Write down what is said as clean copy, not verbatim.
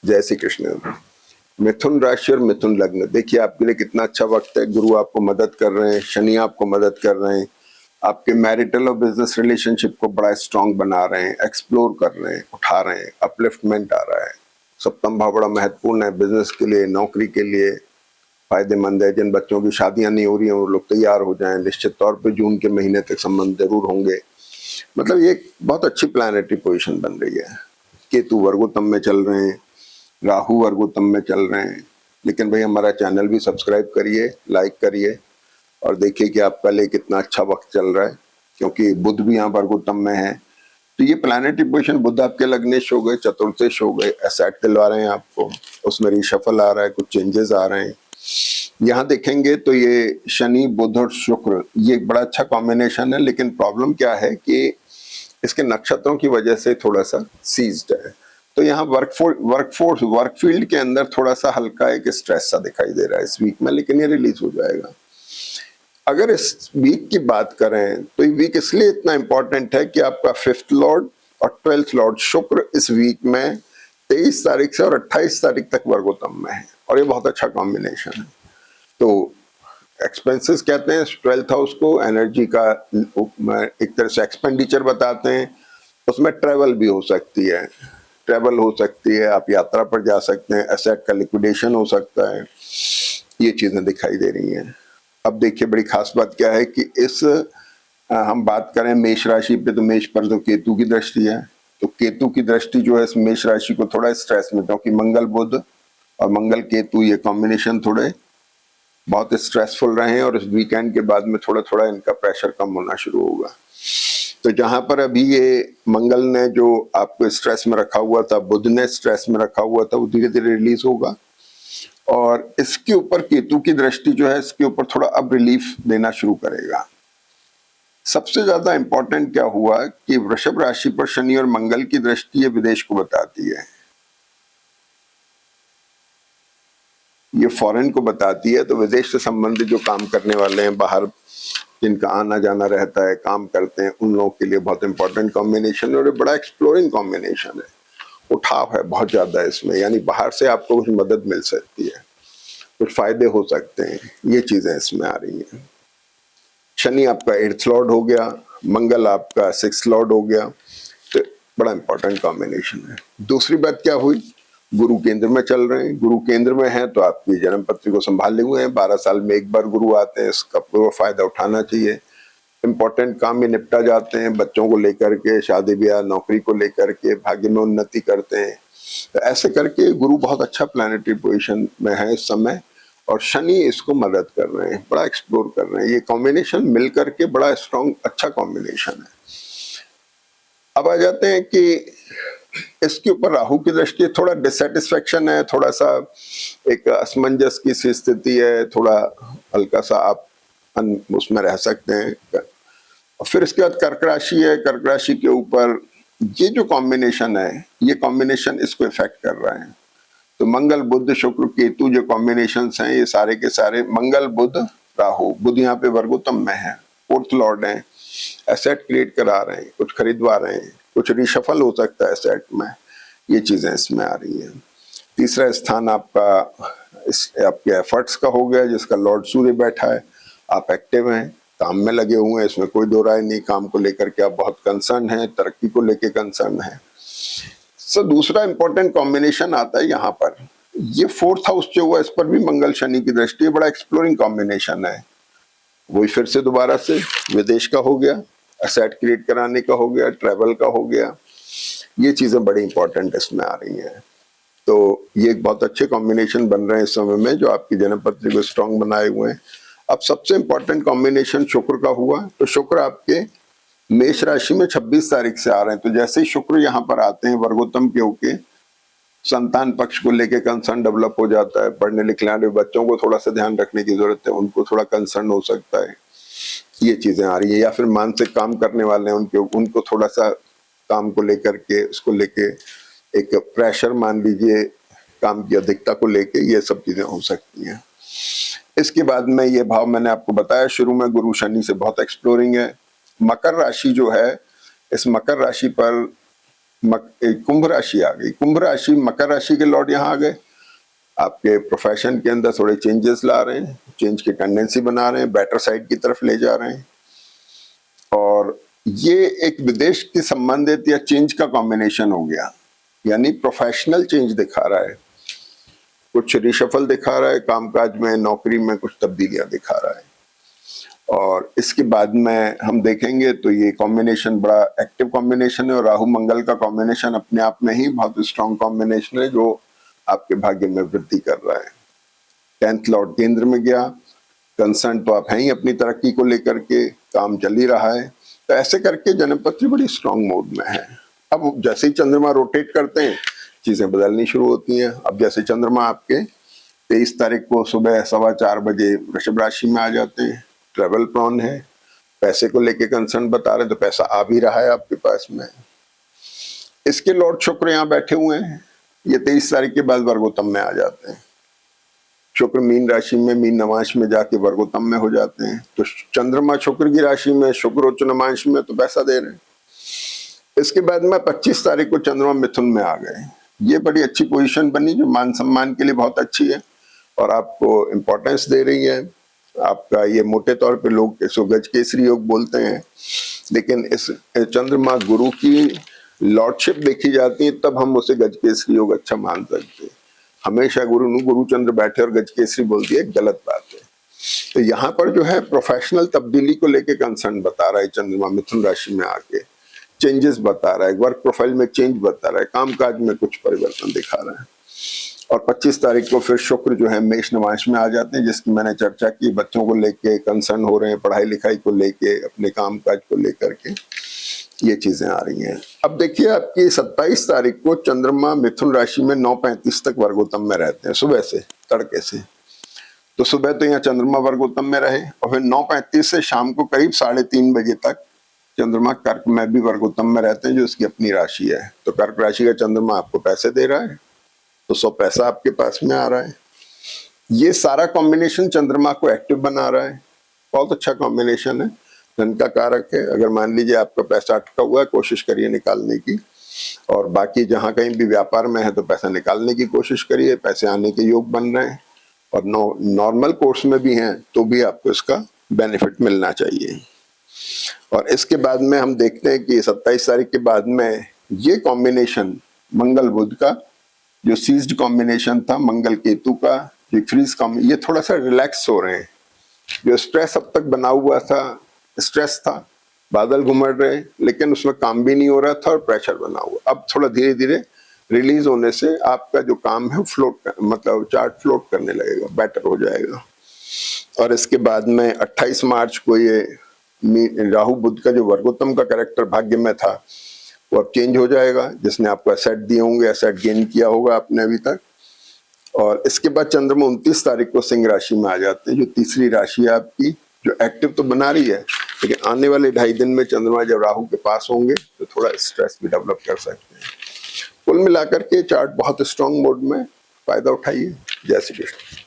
जय श्री कृष्ण। मिथुन राशि और मिथुन लग्न, देखिए आपके लिए कितना अच्छा वक्त है। गुरु आपको मदद कर रहे हैं, शनि आपको मदद कर रहे हैं, आपके मैरिटल और बिजनेस रिलेशनशिप को बड़ा स्ट्रांग बना रहे हैं, एक्सप्लोर कर रहे हैं, उठा रहे हैं, अपलिफ्टमेंट आ रहा है। सप्तम भाव बड़ा महत्वपूर्ण है बिजनेस के लिए, नौकरी के लिए फायदेमंद है। जिन बच्चों की शादियां नहीं हो रही हैं वो लोग तैयार हो जाएं, निश्चित तौर पे जून के महीने तक संबंध जरूर होंगे। मतलब ये बहुत अच्छी प्लानिटरी पोजीशन बन रही है। केतु वर्गोत्तम में चल रहे हैं, राहु वर्गोत्तम में चल रहे हैं। लेकिन भाई हमारा चैनल भी सब्सक्राइब करिए, लाइक करिए और देखिए कि आपका लिए कितना अच्छा वक्त चल रहा है, क्योंकि बुध भी यहाँ वर्गोत्तम में है। तो ये प्लानिटरी पोजीशन, बुध आपके लग्नेश हो गए, चतुर्थेश हो गए, एसेट दिलवा रहे हैं आपको, उसमें रिशफल आ रहा है, कुछ चेंजेस आ रहे हैं। यहाँ देखेंगे तो ये शनि बुध और शुक्र ये बड़ा अच्छा कॉम्बिनेशन है। लेकिन प्रॉब्लम क्या है कि इसके नक्षत्रों की वजह से थोड़ा सा सीज्ड है। तो यहाँ वर्क फील्ड के अंदर थोड़ा सा हल्का एक स्ट्रेस सा दिखाई दे रहा है इस वीक में, लेकिन ये रिलीज हो जाएगा। अगर इस वीक की बात करें तो ये वीक इसलिए इतना इंपॉर्टेंट है कि आपका 5th लॉर्ड और 12th लॉर्ड शुक्र इस वीक में 23 तारीख से और 28 तारीख तक वर्गोत्तम में है, और ये बहुत अच्छा कॉम्बिनेशन है। तो एक्सपेंसेस कहते हैं 12th हाउस को, एनर्जी का एक तरह से एक्सपेंडिचर बताते हैं। उसमें ट्रेवल भी हो सकती है, आप यात्रा पर जा सकते हैं, एसेट का लिक्विडेशन हो सकता है, ये चीजें दिखाई दे रही हैं। अब देखिए बड़ी खास बात क्या है कि हम बात करें मेष राशि पे, तो मेष पर तो केतु की दृष्टि है। तो केतु की दृष्टि जो है इस मेष राशि को थोड़ा स्ट्रेस में, क्योंकि मंगल बुध और मंगल केतु ये कॉम्बिनेशन थोड़े बहुत स्ट्रेसफुल रहे हैं, और इस वीकेंड के बाद में थोड़ा थोड़ा इनका प्रेशर कम होना शुरू होगा। तो जहां पर अभी ये मंगल ने जो आपको स्ट्रेस में रखा हुआ था, बुध ने स्ट्रेस में रखा हुआ था, वो धीरे धीरे रिलीज होगा। और इसके ऊपर केतु की दृष्टि जो है इसके ऊपर थोड़ा अब रिलीफ देना शुरू करेगा। सबसे ज्यादा इंपॉर्टेंट क्या हुआ कि वृषभ राशि पर शनि और मंगल की दृष्टि ये विदेश को बताती है, ये फॉरेन को बताती है। तो विदेश से संबंधित जो काम करने वाले हैं, बाहर जिनका आना जाना रहता है, काम करते हैं, उन लोगों के लिए बहुत इंपॉर्टेंट कॉम्बिनेशन है, और ये बड़ा एक्सप्लोरिंग कॉम्बिनेशन है। उठाव है बहुत ज्यादा इसमें, यानी बाहर से आपको कुछ मदद मिल सकती है, कुछ फायदे हो सकते हैं, ये चीजें इसमें आ रही हैं। शनि आपका 8th लॉर्ड हो गया, मंगल आपका 6th लॉर्ड हो गया, तो बड़ा इंपॉर्टेंट कॉम्बिनेशन है। दूसरी बात क्या हुई, गुरु केंद्र में चल रहे हैं। गुरु केंद्र में है तो आपकी जन्म पत्री को संभाले हुए हैं। 12 साल में एक बार गुरु आते हैं, इसका पूरा फायदा उठाना चाहिए। इंपॉर्टेंट काम भी निपटा जाते हैं, बच्चों को लेकर के, शादी ब्याह, नौकरी को लेकर के, भाग्य में उन्नति करते हैं। तो ऐसे करके गुरु बहुत अच्छा प्लानिटरी पोजीशन में है इस समय, और शनि इसको मदद कर रहे हैं, बड़ा एक्सप्लोर कर रहे हैं। ये कॉम्बिनेशन मिलकर के बड़ा स्ट्रॉन्ग अच्छा कॉम्बिनेशन है। अब आ जाते हैं कि इसके ऊपर राहु की दृष्टि, थोड़ा डिससेटिस्फेक्शन है, थोड़ा सा एक असमंजस की सी स्थिति है, थोड़ा हल्का सा आप उसमें रह सकते हैं। और फिर इसके बाद कर्क राशि है, कर्क राशि के ऊपर ये जो कॉम्बिनेशन है, ये कॉम्बिनेशन इसको इफेक्ट कर रहा है। तो मंगल बुध शुक्र केतु जो कॉम्बिनेशन हैं, ये सारे के सारे मंगल बुध राहु, बुध यहाँ पे वर्गोत्तम में है, 4th लॉर्ड है, एसेट क्रिएट करा रहे हैं, कुछ खरीदवा रहे हैं, कुछ रिशफल हो सकता है एसेट में, ये चीजें इसमें आ रही हैं। तीसरा स्थान आपका आपके एफर्ट्स का हो गया, जिसका लॉर्ड सूर्य बैठा है। आप एक्टिव हैं, काम में लगे हुए हैं, इसमें कोई दो राय नहीं। काम को लेकर के आप बहुत कंसर्न हैं, तरक्की को लेकर कंसर्न है। सो दूसरा इंपॉर्टेंट कॉम्बिनेशन आता है यहाँ पर, ये 4th हाउस जो हुआ इस पर भी मंगल शनि की दृष्टि, बड़ा एक्सप्लोरिंग कॉम्बिनेशन है। वही फिर से दोबारा से विदेश का हो गया, एसेट क्रिएट कराने का हो गया, ट्रैवल का हो गया, ये चीजें बड़ी इंपॉर्टेंट इसमें आ रही हैं। तो ये एक बहुत अच्छे कॉम्बिनेशन बन रहे हैं इस समय में, जो आपकी जन्म पत्री को स्ट्रॉन्ग बनाए हुए हैं। अब सबसे इंपॉर्टेंट कॉम्बिनेशन शुक्र का हुआ, तो शुक्र आपके मेष राशि में 26 तारीख से आ रहे हैं। तो जैसे ही शुक्र यहाँ पर आते हैं वर्गोत्तम के होके, संतान पक्ष को लेके कंसर्न डेवलप हो जाता है। पढ़ने लिखने वाले बच्चों को थोड़ा सा ध्यान रखने की जरूरत है, उनको थोड़ा कंसर्न हो सकता है, ये चीजें आ रही है। या फिर मानसिक काम करने वाले हैं उनको थोड़ा सा काम को लेकर के, उसको लेके एक प्रेशर मान लीजिए, काम की अधिकता को लेके, ये सब चीजें हो सकती हैं। इसके बाद में ये भाव मैंने आपको बताया शुरू में, गुरु शनि से बहुत एक्सप्लोरिंग है। मकर राशि जो है, इस मकर राशि पर कुंभ राशि आ गई। कुंभ राशि मकर राशि के लॉर्ड यहाँ आ गए, आपके प्रोफेशन के अंदर थोड़े चेंजेस ला रहे हैं, चेंज की टेंडेंसी बना रहे हैं, बेटर साइड की तरफ ले जा रहे हैं। और ये एक विदेश के संबंधित या चेंज का कॉम्बिनेशन हो गया, यानी प्रोफेशनल चेंज दिखा रहा है, कुछ रिशफल दिखा रहा है, कामकाज में नौकरी में कुछ तब्दीलियां दिखा रहा है। और इसके बाद में हम देखेंगे तो ये कॉम्बिनेशन बड़ा एक्टिव कॉम्बिनेशन है, और राहु मंगल का कॉम्बिनेशन अपने आप में ही बहुत स्ट्रॉन्ग कॉम्बिनेशन है जो आपके भाग्य में वृद्धि कर रहा है। 10th लॉर्ड केंद्र में गया, कंसर्न तो आप हैं ही अपनी तरक्की को लेकर के, काम चल ही रहा है, तो ऐसे करके जन्मपत्री बड़ी स्ट्रॉन्ग मोड में है। अब जैसे ही चंद्रमा रोटेट करते हैं चीजें बदलनी शुरू होती हैं। अब जैसे चंद्रमा आपके 23 तारीख को सुबह 4:15 बजे वृषभ राशि में आ जाते हैं, ट्रेवल प्रोन है, पैसे को लेके कंसर्न बता रहे हैं, तो पैसा आ भी रहा है आपके पास में। इसके लॉर्ड शुक्र यहाँ बैठे हुए हैं, ये 23 तारीख के बाद वर्गोत्तम में आ जाते हैं। शुक्र मीन राशि में, मीन नवांश में जाके वर्गोत्तम में हो जाते हैं, तो चंद्रमा शुक्र की राशि में, शुक्र उच्च नवांश में, तो पैसा दे रहे हैं। इसके बाद में 25 तारीख को चंद्रमा मिथुन में आ गए, ये बड़ी अच्छी पोजीशन बनी जो मान सम्मान के लिए बहुत अच्छी है और आपको इम्पोर्टेंस दे रही है। आपका ये मोटे तौर पे लोग इसको गजकेसरी योग बोलते हैं, लेकिन इस चंद्रमा गुरु की लॉर्डशिप देखी जाती है तब हम उसे गजकेसरी योग अच्छा मान सकते हैं। हमेशा गुरु चंद्र बैठे और गजकेसरी बोल दिया, गलत बात है। तो यहाँ पर जो है प्रोफेशनल तब्दीली को लेके कंसर्न बता रहा है चंद्रमा मिथुन राशि में आके, चेंजेस बता रहा है, वर्क प्रोफाइल में चेंज बता रहा है, कामकाज में कुछ परिवर्तन दिखा रहा है। और 25 तारीख को फिर शुक्र जो है मेष नवांश में आ जाते हैं, जिसकी मैंने चर्चा की, बच्चों को लेके कंसर्न हो रहे हैं, पढ़ाई लिखाई को लेके, अपने कामकाज को लेकर के ये चीजें आ रही हैं। अब देखिए आपकी 27 तारीख को चंद्रमा मिथुन राशि में 9:35 तक वर्गोत्तम में रहते हैं, सुबह से, तड़के से। तो सुबह तो यहाँ चंद्रमा वर्गोत्तम में रहे और फिर 9:35 से शाम को करीब 3:30 बजे तक चंद्रमा कर्क में भी वर्गोत्तम में रहते हैं, जो उसकी अपनी राशि है। तो कर्क राशि का चंद्रमा आपको पैसे दे रहा है, तो 100 पैसा आपके पास में आ रहा है। ये सारा कॉम्बिनेशन चंद्रमा को एक्टिव बना रहा है, बहुत अच्छा कॉम्बिनेशन है, धन का कारक है। अगर मान लीजिए आपका पैसा अटका हुआ है, कोशिश करिए निकालने की, और बाकी जहां कहीं भी व्यापार में है तो पैसा निकालने की कोशिश करिए, पैसे आने के योग बन रहे हैं, और नॉर्मल कोर्स में भी हैं तो भी आपको इसका बेनिफिट मिलना चाहिए। और इसके बाद में हम देखते हैं कि 27 तारीख के बाद में ये कॉम्बिनेशन मंगल बुध का जो सीज्ड कॉम्बिनेशन था, मंगल केतु का जो फ्रीज ये थोड़ा सा रिलैक्स हो रहे हैं। जो स्ट्रेस अब तक बना हुआ था, स्ट्रेस था, बादल घुमड़ रहे, लेकिन उसमें काम भी नहीं हो रहा था और प्रेशर बना हुआ, अब थोड़ा धीरे धीरे रिलीज होने से आपका जो काम है फ्लोट, मतलब चार्ट फ्लोट करने लगेगा, बेटर हो जाएगा। और इसके बाद में 28 मार्च को ये राहु बुध का जो वर्गोत्तम का कैरेक्टर भाग्य में था वो अब चेंज हो जाएगा, जिसने आपको एसेट दिए होंगे, एसेट गेन किया होगा आपने अभी तक। और इसके बाद चंद्रमा 29 तारीख को सिंह राशि में आ जाते हैं, जो तीसरी राशि है आपकी, जो एक्टिव तो बना रही है, लेकिन आने वाले 2.5 दिन में चंद्रमा जब राहु के पास होंगे तो थोड़ा स्ट्रेस भी डेवलप कर सकते हैं। कुल मिलाकर के चार्ट बहुत स्ट्रांग मोड में, फायदा उठाइए। जय श्री कृष्ण।